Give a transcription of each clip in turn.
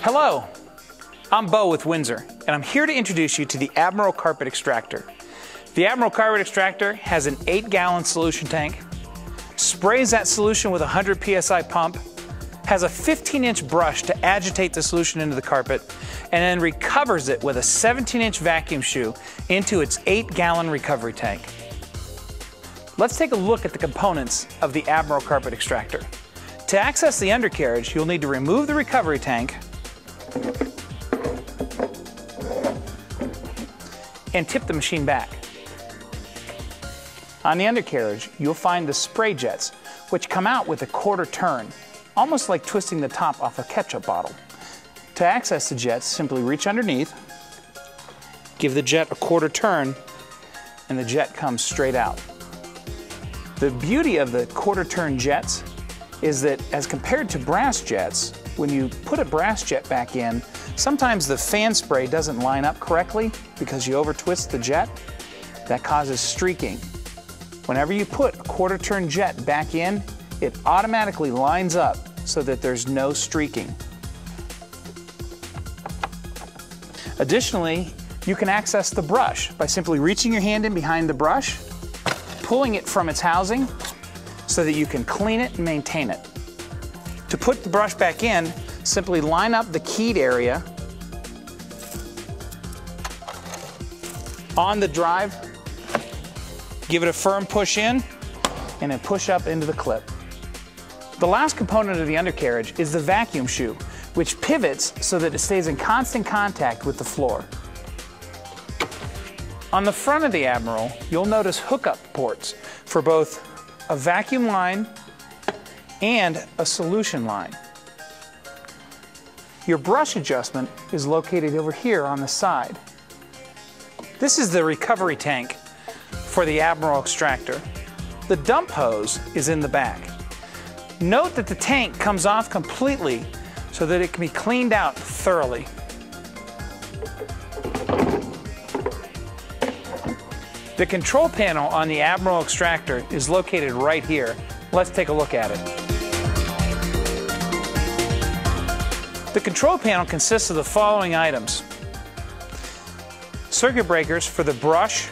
Hello, I'm Bo with Windsor, and I'm here to introduce you to the Admiral Carpet Extractor. The Admiral Carpet Extractor has an 8-gallon solution tank, sprays that solution with a 100 psi pump, has a 15-inch brush to agitate the solution into the carpet, and then recovers it with a 17-inch vacuum shoe into its 8-gallon recovery tank. Let's take a look at the components of the Admiral Carpet Extractor. To access the undercarriage, you'll need to remove the recovery tank and tip the machine back. On the undercarriage, you'll find the spray jets, which come out with a quarter turn, almost like twisting the top off a ketchup bottle. To access the jets, simply reach underneath, give the jet a quarter turn, and the jet comes straight out. The beauty of the quarter turn jets is that as compared to brass jets, when you put a brass jet back in, sometimes the fan spray doesn't line up correctly because you over twist the jet. That causes streaking. Whenever you put a quarter turn jet back in, it automatically lines up so that there's no streaking. Additionally, you can access the brush by simply reaching your hand in behind the brush, pulling it from its housing so that you can clean it and maintain it. To put the brush back in, simply line up the keyed area on the drive, give it a firm push in, and then push up into the clip. The last component of the undercarriage is the vacuum shoe, which pivots so that it stays in constant contact with the floor. On the front of the Admiral, you'll notice hookup ports for both a vacuum line and a solution line. Your brush adjustment is located over here on the side. This is the recovery tank for the Admiral Extractor. The dump hose is in the back. Note that the tank comes off completely so that it can be cleaned out thoroughly. The control panel on the Admiral Extractor is located right here. Let's take a look at it. The control panel consists of the following items: circuit breakers for the brush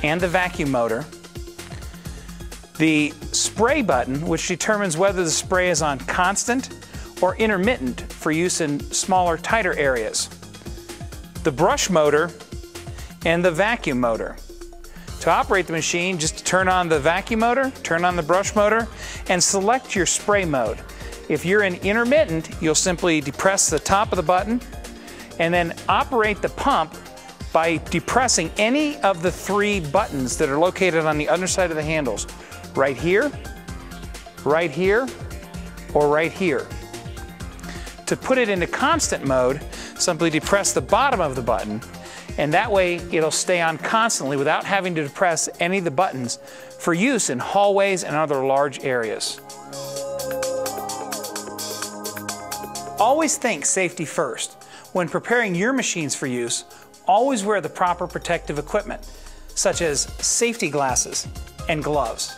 and the vacuum motor, the spray button, which determines whether the spray is on constant or intermittent for use in smaller, tighter areas, the brush motor, and the vacuum motor. To operate the machine, just turn on the vacuum motor, turn on the brush motor, and select your spray mode. If you're in intermittent, you'll simply depress the top of the button and then operate the pump by depressing any of the 3 buttons that are located on the underside of the handles. Right here, or right here. To put it into constant mode, simply depress the bottom of the button, and that way it'll stay on constantly without having to depress any of the buttons for use in hallways and other large areas. Always think safety first. When preparing your machines for use, always wear the proper protective equipment, such as safety glasses and gloves.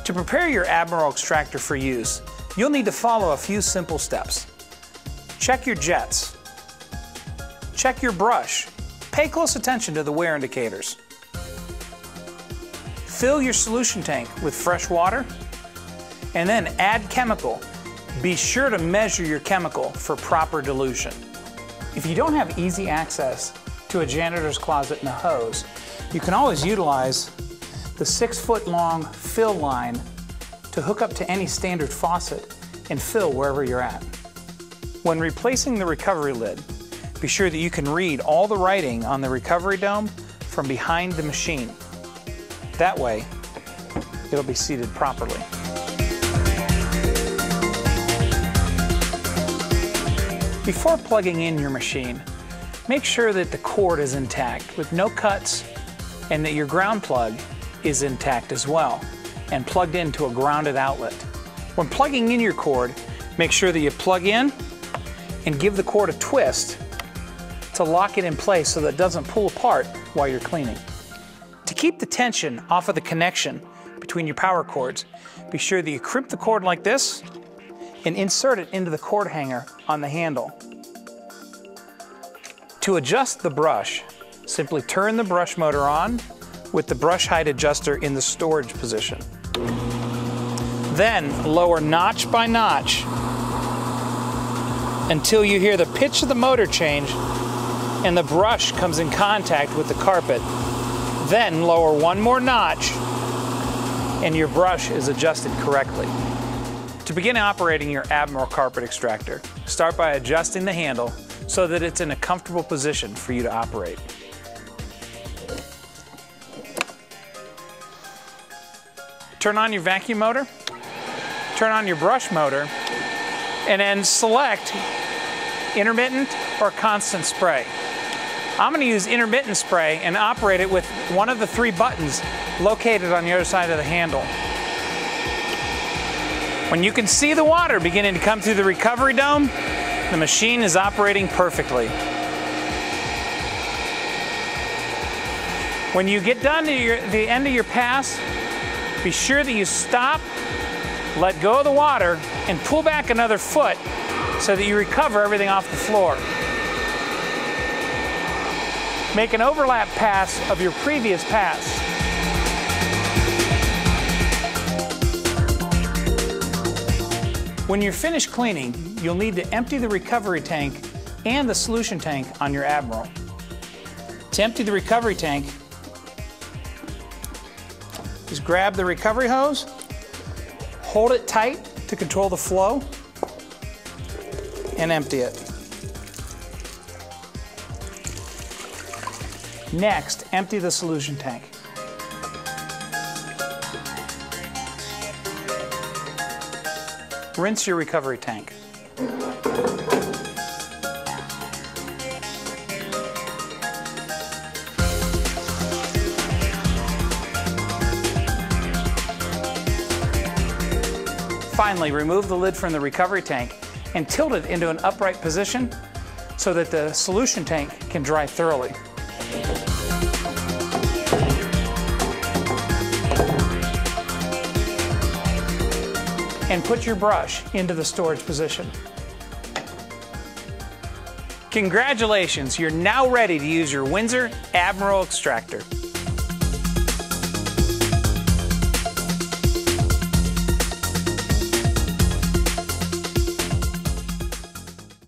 To prepare your Admiral Extractor for use, you'll need to follow a few simple steps. Check your jets. Check your brush. Pay close attention to the wear indicators. Fill your solution tank with fresh water, and then add chemical. Be sure to measure your chemical for proper dilution. If you don't have easy access to a janitor's closet and a hose, you can always utilize the 6-foot-long fill line to hook up to any standard faucet and fill wherever you're at. When replacing the recovery lid, be sure that you can read all the writing on the recovery dome from behind the machine. That way, it'll be seated properly. Before plugging in your machine, make sure that the cord is intact with no cuts and that your ground plug is intact as well and plugged into a grounded outlet. When plugging in your cord, make sure that you plug in and give the cord a twist to lock it in place so that it doesn't pull apart while you're cleaning. To keep the tension off of the connection between your power cords, be sure that you crimp the cord like this and insert it into the cord hanger on the handle. To adjust the brush, simply turn the brush motor on with the brush height adjuster in the storage position. Then lower notch by notch until you hear the pitch of the motor change and the brush comes in contact with the carpet. Then lower one more notch and your brush is adjusted correctly. To begin operating your Admiral carpet extractor, start by adjusting the handle so that it's in a comfortable position for you to operate. Turn on your vacuum motor, turn on your brush motor, and then select intermittent or constant spray. I'm going to use intermittent spray and operate it with one of the 3 buttons located on the other side of the handle. When you can see the water beginning to come through the recovery dome, the machine is operating perfectly. When you get done to the end of your pass, be sure that you stop, let go of the water, and pull back another foot so that you recover everything off the floor. Make an overlap pass of your previous pass. When you're finished cleaning, you'll need to empty the recovery tank and the solution tank on your Admiral. To empty the recovery tank, just grab the recovery hose, hold it tight to control the flow, and empty it. Next, empty the solution tank. Rinse your recovery tank. Finally, remove the lid from the recovery tank and tilt it into an upright position so that the solution tank can dry thoroughly. And put your brush into the storage position. Congratulations, you're now ready to use your Windsor Admiral Extractor.